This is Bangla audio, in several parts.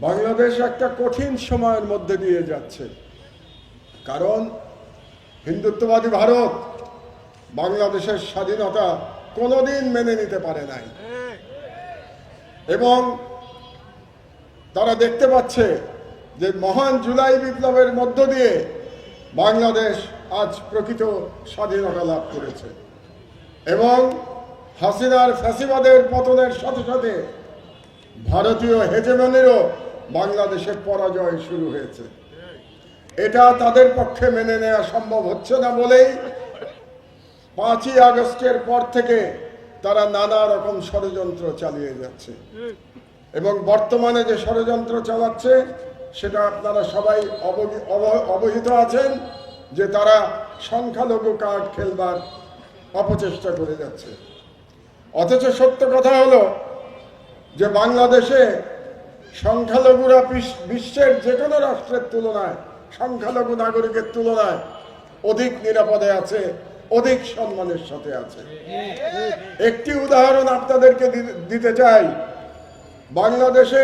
বাংলাদেশ একটা কঠিন সময়ের মধ্যে দিয়ে যাচ্ছে, কারণ হিন্দুত্ববাদী ভারত বাংলাদেশের স্বাধীনতা কোনোদিন মেনে নিতে পারে নাই এবং তারা দেখতে পাচ্ছে যে মহান জুলাই বিপ্লবের মধ্য দিয়ে বাংলাদেশ আজ প্রকৃত স্বাধীনতা লাভ করেছে এবং হাসিনার ফ্যাসিবাদের পতনের সাথে সাথে ভারতীয় হেজেমনিরও বাংলাদেশের পরাজয় শুরু হয়েছে। এটা তাদের পক্ষে মেনে নেওয়া সম্ভব হচ্ছে না বলেই 5ই আগস্টের পর থেকে তারা নানা রকম ষড়যন্ত্র চালিয়ে যাচ্ছে এবং বর্তমানে যে ষড়যন্ত্র চালাচ্ছে সেটা আপনারা সবাই অবহিত আছেন যে তারা সংখ্যালঘু কার্ড খেলবার অপচেষ্টা করে যাচ্ছে। অথচ সত্য কথা হলো যে বাংলাদেশে সংখ্যালঘুরা বিশ্বের যে কোনো রাষ্ট্রের তুলনায়, সংখ্যালঘু নাগরিকের তুলনায় অধিক নিরাপদে আছে, অধিক সম্মানের সাথে আছে। একটি উদাহরণ আপনাদেরকে দিতে চাই। বাংলাদেশে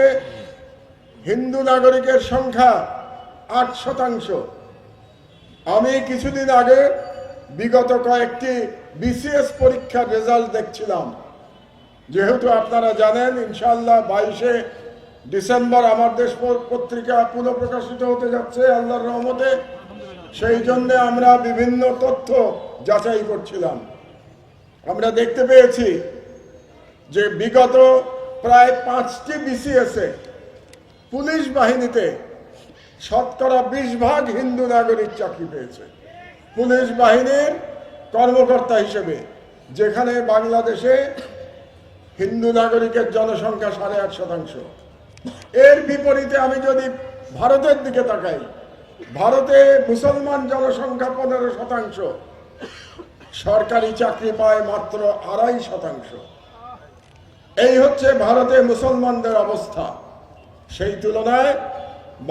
হিন্দু নাগরিকের সংখ্যা 8%। আমি কিছুদিন আগে বিগত কয়েকটি বিসিএস পরীক্ষার রেজাল্ট দেখছিলাম। যেহেতু আপনারা জানেন ইনশাআল্লাহ 22শে ডিসেম্বর আমার দেশ পত্রিকা পুনঃপ্রকাশিত হতে যাচ্ছে আল্লাহর রহমতে, সেই জন্য আমরা বিভিন্ন তথ্য যাচাই করছিলাম। আমরা দেখতে পেয়েছি যে বিগত প্রায় 5টি বিসিএসে পুলিশ বাহিনীতে শতকরা 20% হিন্দু নাগরিক চাকরি পেয়েছে পুলিশ বাহিনীর কর্মকর্তা হিসেবে, যেখানে বাংলাদেশে হিন্দু নাগরিকের জনসংখ্যা 8.5%। এর বিপরীতে আমি যদি ভারতের দিকে তাকাই, ভারতে মুসলমান জনসংখ্যা 15%, সরকারি চাকরি পায় মাত্র 2.5%। এই হচ্ছে ভারতে মুসলমানদের অবস্থা। সেই তুলনায়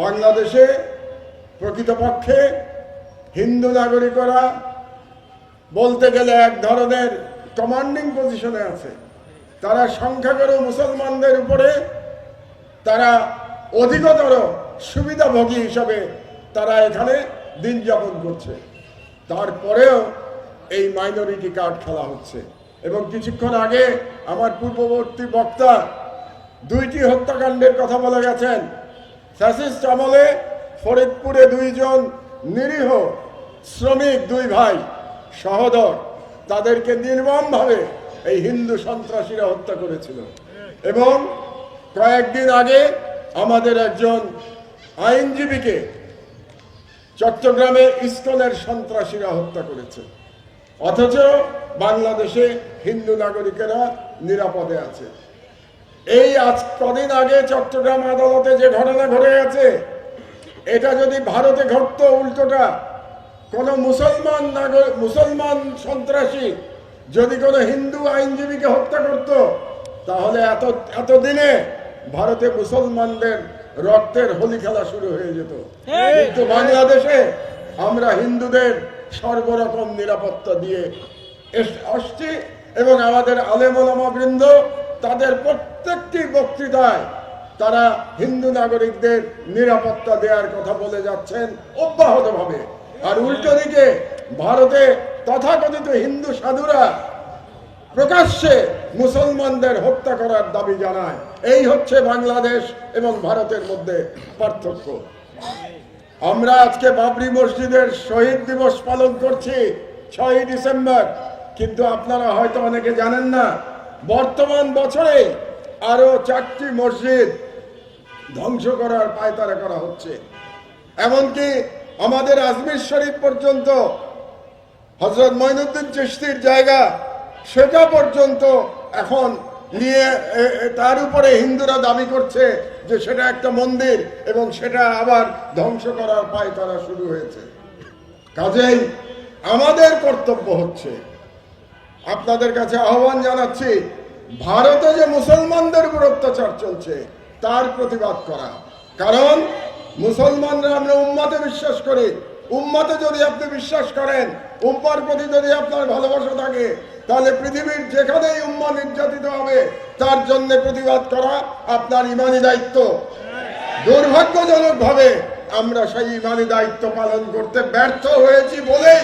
বাংলাদেশে প্রকৃতপক্ষে হিন্দু নাগরিকরা বলতে গেলে এক ধরনের কমান্ডিং পজিশনে আছে। তারা সংখ্যাগুরু মুসলমানদের উপরে তারা অধিকতর সুবিধাভোগী হিসাবে তারা এখানে দিন যাপন করছে। তারপরেও এই মাইনরিটি কার্ড খেলা হচ্ছে এবং কিছুক্ষণ আগে আমার পূর্ববর্তী বক্তা 2টি হত্যাকাণ্ডের কথা বলে গেছেন। ফ্যাসিস্ট আমলে ফরিদপুরে 2 জন নিরীহ শ্রমিক, 2 ভাই সহোদর, তাদেরকে নির্মমভাবে এই হিন্দু সন্ত্রাসীরা হত্যা করেছিল এবং কয়েকদিন আগে আমাদের একজন আইনজীবীকে চট্টগ্রামে ইসকনের সন্ত্রাসীরা হত্যা করেছে। অথচ বাংলাদেশে হিন্দু নাগরিকেরা নিরাপদে আছে। এই আজ কদিন আগে চট্টগ্রাম আদালতে যে ঘটনা ঘটে গেছে, এটা যদি ভারতে ঘটতো উল্টোটা, কোন মুসলমান সন্ত্রাসী যদি কোনো হিন্দু আইনজীবীকে হত্যা করত, তাহলে এতদিনে ভারতে মুসলমানদের রক্তের হোলি খেলা শুরু হয়ে যেত। কিন্তু বাংলাদেশে আমরা হিন্দুদের সর্বরকম নিরাপত্তা দিয়ে আসছি এবং আমাদের আলেম ওলামা বৃন্দ তাদের প্রত্যেকটি বক্তৃতায় তারা হিন্দু নাগরিকদের নিরাপত্তা দেওয়ার কথা বলে যাচ্ছেন অব্যাহতভাবে। আর উল্টো দিকে ভারতে তথাকথিত হিন্দু সাধুরা প্রকাশ্যে মুসলমানদের হত্যা করার দাবি জানায়। এই হচ্ছে বাংলাদেশ এবং ভারতের মধ্যে পার্থক্য। আমরা আজকে বাবরি মসজিদের শহীদ দিবস পালন করছি 6ই ডিসেম্বর, কিন্তু আপনারা হয়তো অনেকে জানেন না, বর্তমান বছরে আরো 4টি মসজিদ ধ্বংস করার পায়তারা করা হচ্ছে। এমনকি আমাদের আজমির শরীফ পর্যন্ত, হযরত মঈনুদ্দিন চিশতির জায়গা, সেটা পর্যন্ত এখন নিয়ে তার উপরে হিন্দুরা দাবি করছে যে সেটা একটা মন্দির এবং সেটা আবার ধ্বংস করার পায়তারা শুরু হয়েছে। কাজেই আমাদের কর্তব্য হচ্ছে, আপনাদের কাছে আহ্বান জানাচ্ছি, ভারতে যে মুসলমানদের উপর অত্যাচার চলছে তার প্রতিবাদ করা। কারণ মুসলমানরা আমরা উম্মাতে বিশ্বাস করি। উম্মাতে যদি আপনি বিশ্বাস করেন, উম্মার প্রতি যদি আপনার ভালোবাসা থাকে, তাহলে পৃথিবীর যেখানেই উম্মা নির্যাতিত হবে তার জন্য প্রতিবাদ করা আপনার ইমানি দায়িত্ব। দুর্ভাগ্যজনকভাবে আমরা সেই ইমানি দায়িত্ব পালন করতে ব্যর্থ হয়েছি বলেই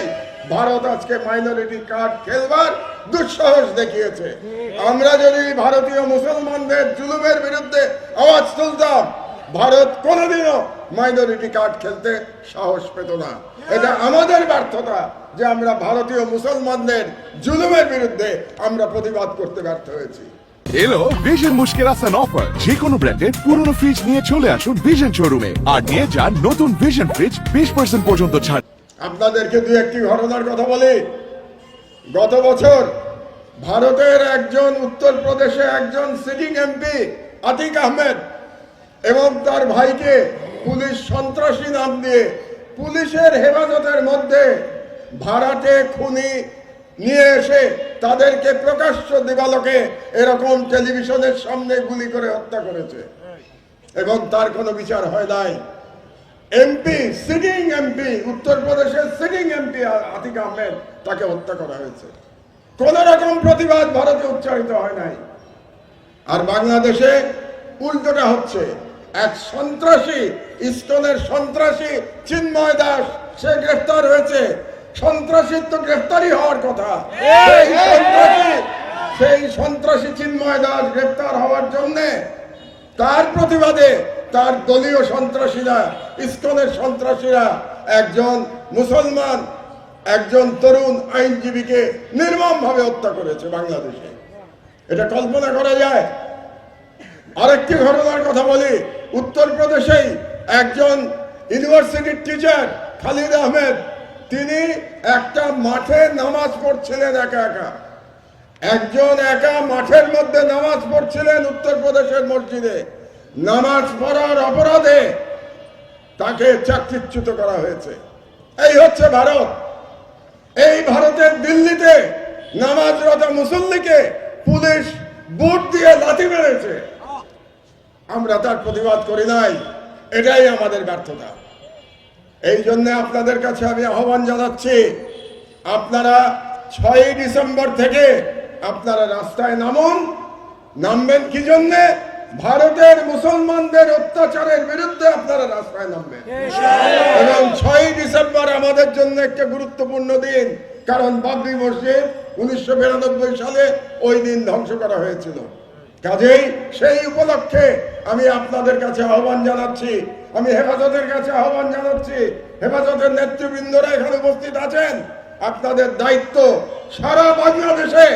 ভারত আজকে মাইনরিটি কার্ড খেলবার দুঃসাহস দেখিয়েছে। আমরা যদি ভারতীয় মুসলমানদের জুলুমের বিরুদ্ধে আওয়াজ তুলতাম, ভারত কোনোদিনও মাইনরিটি কার্ড খেলতে সাহস পেত না। এটা আমাদের ব্যর্থতা যে আমরা ভারতীয় মুসলমানদের জুলুমের বিরুদ্ধে আমরা প্রতিবাদ করতে ব্যর্থ হয়েছি। এলো ভিশন মুশকিল আসান অফার, যে কোনো ব্র্যান্ডের পুরনো ফ্রিজ নিয়ে চলে আসুন ভিশন শোরুমে আর নিয়ে যান নতুন ভিশন ফ্রিজ 20% পর্যন্ত ছাড়। আপনাদেরকে দুই একটি ঘটনার কথা বলি। গত বছর ভারতের একজন উত্তরপ্রদেশে একজন সিটিং এমপি আতিক আহমেদ এবং তার ভাইকে পুলিশ সন্ত্রাসী নাম দিয়ে পুলিশের হেফাজতের মধ্যে ভাড়াটে খুনি নিয়ে এসে তাদেরকে প্রকাশ্য দিবালোকে এরকম টেলিভিশনের সামনে গুলি করে হত্যা করেছে এবং তার কোনো বিচার হয় নাই। এমপি, সিটিং এমপি, উত্তরপ্রদেশের সিটিং এমপি আতিক আহমেদ, তাকে হত্যা করা হয়েছে। কোন রকম প্রতিবাদ ভারতে উচ্চারিত হয় নাই। আর বাংলাদেশে উল্টোটা হচ্ছে। এক সন্ত্রাসী, ইসকনের সন্ত্রাসী চিন্ময় দাস, সে গ্রেফতার হয়েছে। সন্ত্রাসীর তো গ্রেফতারই হওয়ার কথা। সেই সন্ত্রাসী চিন্ময় দাস গ্রেফতার হওয়ার জন্যে তার প্রতিবাদে তার দলীয় সন্ত্রাসীরা, ইসকনের সন্ত্রাসীরা একজন মুসলমান, একজন তরুণ আইনজীবীকে নির্মমভাবে হত্যা করেছে বাংলাদেশে। এটা কল্পনা করা যায়? আরেকটি ঘটনার কথা বলি। উত্তরপ্রদেশেই একজন ইউনিভার্সিটির টিচার খালিদ আহমেদ, তিনি একটা মাঠে নামাজ পড়ছিলেন একা একা। একজন একা মাঠের মধ্যে নামাজ পড়ছিলেন উত্তরপ্রদেশের মসজিদে। নামাজ পড়ার অপরাধে তাকে চাকরিচ্যুত করা হয়েছে। এই হচ্ছে ভারত। এই ভারতের দিল্লিতে নামাজরত মুসল্লিকে পুলিশ বুট দিয়ে লাথি মেরেছে। আমরা তার প্রতিবাদ করি নাই। এটাই আমাদের ব্যর্থতা। এই জন্য আপনাদের কাছে আমি আহ্বান জানাচ্ছি, আপনারা 6 ডিসেম্বর থেকে আপনারা রাস্তায় নামুন। নামবেন কি জন্যে? ভারতের মুসলমানদের অত্যাচারের বিরুদ্ধে আপনারা রাস্তায় নামবেন। এবং 6 ডিসেম্বর আমাদের জন্য একটা গুরুত্বপূর্ণ দিন, কারণ বাবরি মসজিদ 1992 সালে ওই দিন ধ্বংস করা হয়েছিল। কাজেই সেই উপলক্ষে আমি আপনাদের কাছে আহ্বান জানাচ্ছি, আমি হেফাজতের কাছে আহ্বান জানাচ্ছি। হেফাজতের নেতৃবৃন্দরা এখানে উপস্থিত আছেন। আপনাদের দায়িত্ব সারা বাংলাদেশে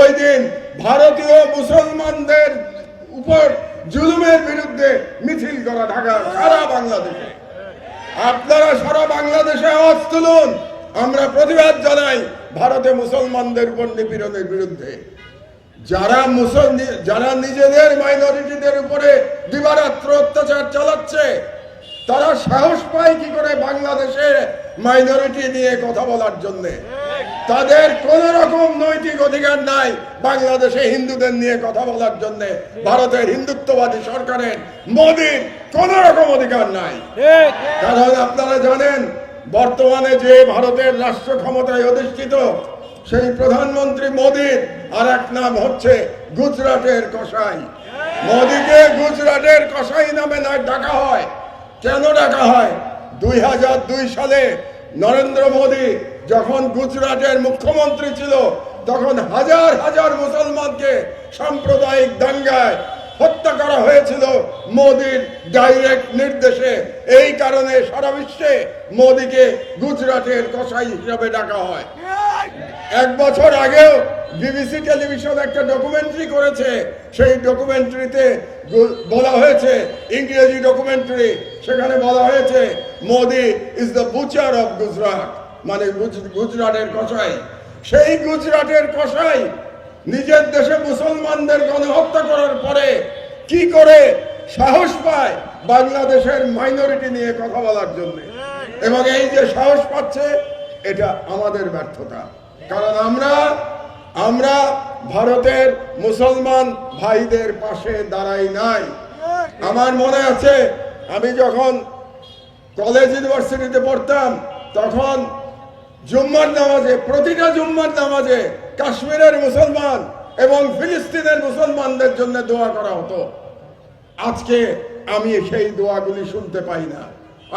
ওই দিন ভারতীয় মুসলমানদের উপর জুলুমের বিরুদ্ধে মিছিল করা, ঢাকা সারা বাংলাদেশে। আপনারা সারা বাংলাদেশে আওয়াজ তুলুন। আমরা প্রতিবাদ জানাই ভারতে মুসলমানদের উপর নিপীড়নের বিরুদ্ধে। যারা নিজেদের মাইনরিটিদের উপরে দিবারাত্র অত্যাচার চালাচ্ছে, তারা সাহস পায় কি করে বাংলাদেশে মাইনরিটি নিয়ে কথা বলার জন্য? তাদের কোন রকম নৈতিক অধিকার নাই বাংলাদেশে হিন্দুদের নিয়ে কথা বলার জন্য। ভারতের হিন্দুত্ববাদী সরকারের, মোদীর কোন রকম অধিকার নাই। কারণ আপনারা জানেন, বর্তমানে যে ভারতের রাষ্ট্র ক্ষমতায় অধিষ্ঠিত সেই প্রধানমন্ত্রী মোদীর আর এক নাম হচ্ছে গুজরাটের কসাই। মোদীকে গুজরাটের কসাই নামে ডাকা হয়। কেন ডাকা হয়? 2002 সালে নরেন্দ্র মোদী যখন গুজরাটের মুখ্যমন্ত্রী ছিল, তখন হাজার হাজার মুসলমানকে সাম্প্রদায়িক দাঙ্গায় হত্যা করা হয়েছিল মোদীর ডাইরেক্ট নির্দেশে। এই কারণে সারা বিশ্বে মোদীকে গুজরাটের কসাই হিসাবে ডাকা হয়। 1 বছর আগেও বিবিসি টেলিভিশন একটা ডকুমেন্টারি করেছে। সেই ডকুমেন্টারিতে বলা হয়েছে, ইংরেজি ডকুমেন্টারি, সেখানে বলা হয়েছে Modi is the Butcher of Gujarat, মানে গুজরাটের কসাই। সেই গুজরাটের কসাই নিজের দেশে মুসলমানদের গণহত্যা করার পরে কি করে সাহস পায় বাংলাদেশের মাইনরিটি নিয়ে কথা বলার জন্য? এবং এই যে সাহস পাচ্ছে, এটা আমাদের ব্যর্থতা। কারণ আমরা ভারতের মুসলমান ভাইদের পাশে দাঁড়াই নাই। আমার মনে আছে, আমি যখন কলেজ ইউনিভার্সিটিতে পড়তাম, তখন জুম্মার নামাজে, প্রতিটা জুম্মার নামাজে কাশ্মীরের মুসলমান এবং ফিলিস্তিনের মুসলমানদের জন্য দোয়া করা হতো। আজকে আমি সেই দোয়াগুলি শুনতে পাই না।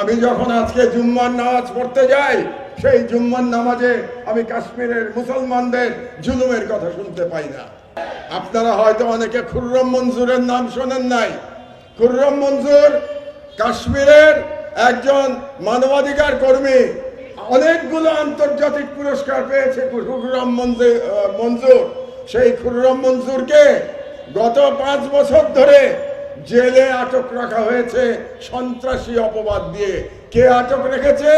আমি যখন আজকে জুম্মার নামাজ পড়তে যাই, সেই জুম্মার নামাজে আমি কাশ্মীরের মুসলমানদের জুলুমের কথা শুনতে পাই না। আপনারা হয়তো অনেকে খুররম মঞ্জুরের নাম শোনেন নাই। খুররম মঞ্জুর কাশ্মীরের একজন মানবাধিকার কর্মী, অনেকগুলো আন্তর্জাতিক পুরস্কার পেয়েছে খুররম মঞ্জুর। সেই খুররম মঞ্জুরকে গত 5 বছর ধরে জেলে আটক রাখা হয়েছে সন্ত্রাসী অপবাদ দিয়ে। কে আটক রেখেছে?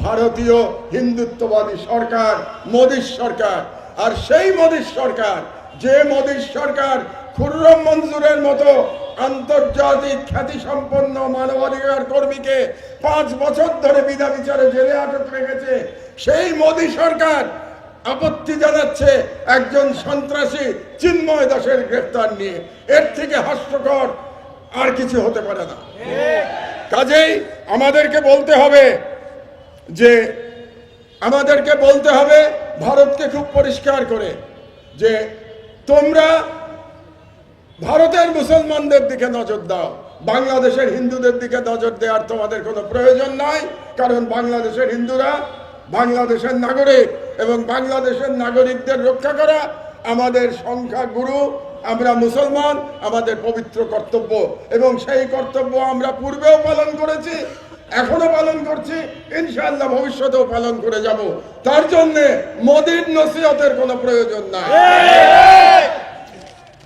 ভারতীয় হিন্দুত্ববাদী সরকার, মোদীর সরকার। আর সেই মোদীর সরকার, যে মোদীর সরকার খুররম মঞ্জুরের মতো আন্তর্জাতিক খ্যাতিসম্পন্ন মানবাধিকার কর্মীকে 5 বছর ধরে বিনা বিচারে জেলে আটক রেখেছে, সেই মোদী সরকার আপত্তি জানাচ্ছে একজন সন্ত্রাসী চিন্ময় দাসের গ্রেফতার নিয়ে। এর থেকে হাস্যকর আর কিছু হতে পারে না। কাজেই আমাদেরকে বলতে হবে ভারতকে খুব পরিষ্কার করে যে তোমরা ভারতের মুসলমানদের দিকে নজর দাও, বাংলাদেশের হিন্দুদের দিকে নজর দেওয়ার তোমাদের কোনো প্রয়োজন নাই। কারণ বাংলাদেশের হিন্দুরা বাংলাদেশের নাগরিক, এবং বাংলাদেশের নাগরিকদের রক্ষা করা আমাদের সংখ্যাগুরু, আমরা মুসলমান, আমাদের পবিত্র কর্তব্য। এবং সেই কর্তব্য আমরা পূর্বেও পালন করেছি, এখনো পালন করছি, ইনশাআল্লাহ ভবিষ্যতেও পালন করে যাব। তার জন্যে মোদীর নসিহতের কোনো প্রয়োজন নাই।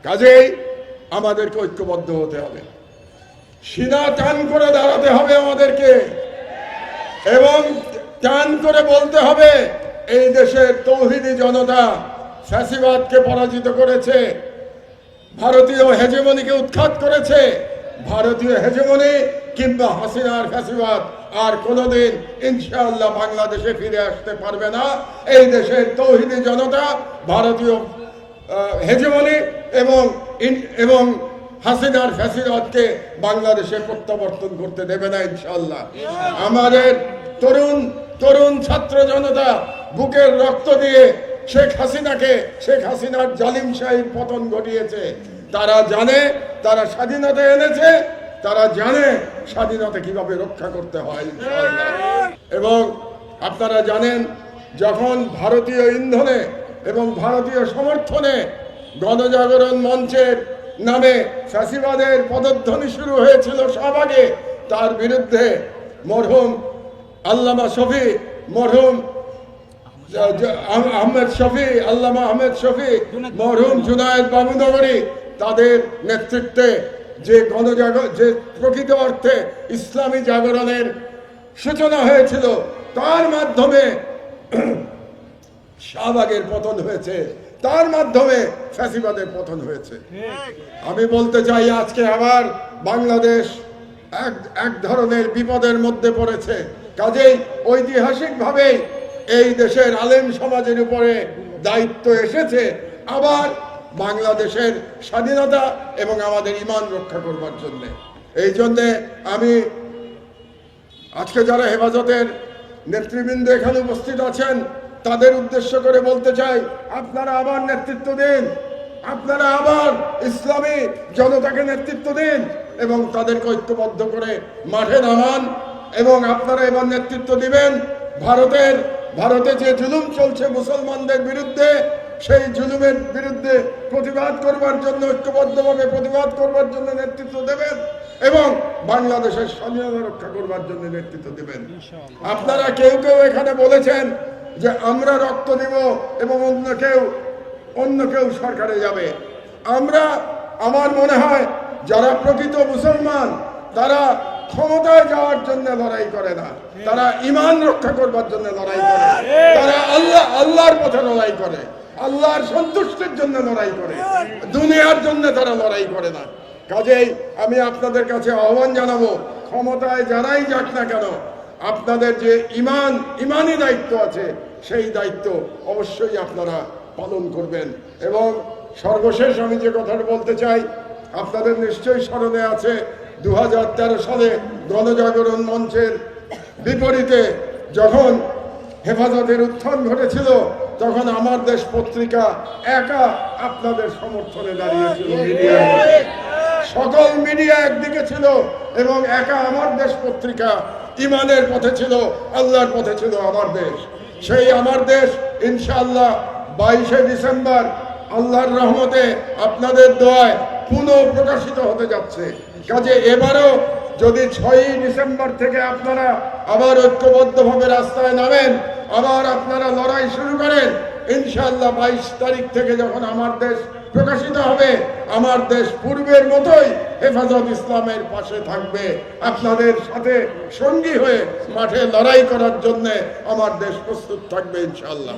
কাজেই আমাদেরকে ঐক্যবদ্ধ হতে হবে, সিনা টান করে দাঁড়াতে হবে আমাদেরকে, এবং টান করে বলতে হবে এই দেশের তৌহিদি জনতা ফ্যাসিবাদকে পরাজিত করেছে, ভারতীয় হেজেমনিকে উৎখাত করেছে। ভারতীয় হেজেমনি কিংবা হাসিনার ফ্যাসিবাদ আর কোনোদিন ইনশাআল্লাহ বাংলাদেশে ফিরে আসতে পারবে না। এই দেশের তৌহিদি জনতা ভারতীয় হেজেমনি এবং হাসিনার ফ্যাসিবাদকে বাংলাদেশে প্রত্যাবর্তন করতে দেবে না ইনশাআল্লাহ। আমাদের তরুণ ছাত্র জনতা বুকের রক্ত দিয়ে শেখ হাসিনার জালিমশাহীর পতন ঘটিয়েছে। তারা জানে তারা স্বাধীনতা এনেছে, তারা জানে স্বাধীনতা কিভাবে রক্ষা করতে হয় ইনশাআল্লাহ। এবং আপনারা জানেন, যখন ভারতীয় ইন্ধনে এবং ভারতীয় সমর্থনে গণজাগরণ মঞ্চের নামে ফ্যাসিবাদের পদধ্বনি শুরু হয়েছিল শাহবাগে, তার বিরুদ্ধে মরহুম আল্লামা শফি, মরহুম আল্লামা আহমেদ শফি, মরহুম জুনায়েদ বাবুনগরী, তাদের নেতৃত্বে যে যে প্রকৃত অর্থে ইসলামী জাগরণের সূচনা হয়েছিল, তার মাধ্যমে শাহবাগের পতন হয়েছে, তার মাধ্যমে ফ্যাসিবাদের পতন হয়েছে। আমি বলতে চাই, আজকে আবার বাংলাদেশ এক ধরনের বিপদের মধ্যে পড়েছে। কাজেই ঐতিহাসিকভাবে এই দেশের আলেম সমাজের উপরে দায়িত্ব এসেছে আবার বাংলাদেশের স্বাধীনতা এবং আমাদের ঈমান রক্ষা করবার জন্য। এই জন্যে আমি আজকে যারা হেফাজতের নেতৃবৃন্দ এখানে উপস্থিত আছেন, তাদের উদ্দেশ্য করে বলতে চাই, আপনারা আবার নেতৃত্ব দিন, আপনারা আবার ইসলামী জনতাকে নেতৃত্ব দিন এবং তাদেরকে ঐক্যবদ্ধ করে মাঠে নামান। এবং আপনারা এবার নেতৃত্ব দিবেন ভারতে যে জুলুম চলছে মুসলমানদের বিরুদ্ধে, সেই জুলুমের বিরুদ্ধে প্রতিবাদ করবার জন্য, ঐক্যবদ্ধভাবে প্রতিবাদ করবার জন্য নেতৃত্ব দেবেন এবং বাংলাদেশের স্বাধীনতা রক্ষা করবার জন্য নেতৃত্ব দেবেন। আপনারা কেউ এখানে বলেছেন যে আমরা রক্ত দিব এবং অন্য কেউ সরকারে যাবে। আমার মনে হয় যারা প্রকৃত মুসলমান তারা ক্ষমতায় যাওয়ার জন্য লড়াই করে না, তারা ঈমান রক্ষা করবার জন্য লড়াই করে, তারা আল্লাহর পথে লড়াই করে, আল্লাহর সন্তুষ্টির জন্য লড়াই করে, দুনিয়ার জন্য তারা লড়াই করে না। কাজেই আমি আপনাদের কাছে আহ্বান জানাবো, ক্ষমতায় যারাই যাক না কেন, আপনাদের যে ইমানি দায়িত্ব আছে, সেই দায়িত্ব অবশ্যই আপনারা পালন করবেন। এবং সর্বশেষ আমি যে কথাটা বলতে চাই, আপনাদের নিশ্চয়ই স্মরণে আছে 2013 সালে গণজাগরণ মঞ্চের বিপরীতে যখন হেফাজতের উত্থান ঘটেছিল, তখন আমার দেশ পত্রিকা একা আপনাদের সমর্থনে দাঁড়িয়েছিল। সকল মিডিয়া একদিকে ছিল এবং একা আমার দেশ পত্রিকা ইমানের পথে ছিল, আল্লাহর পথে ছিল আমার দেশ। সেই আমার দেশ ইনশাআল্লাহ 22শে ডিসেম্বর আল্লাহর রহমতে আপনাদের দোয়ায় পুনঃ প্রকাশিত হতে যাচ্ছে। কাজে এবারও যদি 6ই ডিসেম্বর থেকে আপনারা আবার ঐক্যবদ্ধভাবে রাস্তায় নামেন, আবার আপনারা লড়াই শুরু করেন, ইনশাআল্লাহ 22 তারিখ থেকে যখন আমার দেশ প্রকাশিত হবে, আমার দেশ পূর্বের মতোই হেফাজত ইসলামের পাশে থাকবে, আপনাদের সাথে সঙ্গী হয়ে মাঠে লড়াই করার জন্য আমার দেশ প্রস্তুত থাকবে ইনশাআল্লাহ।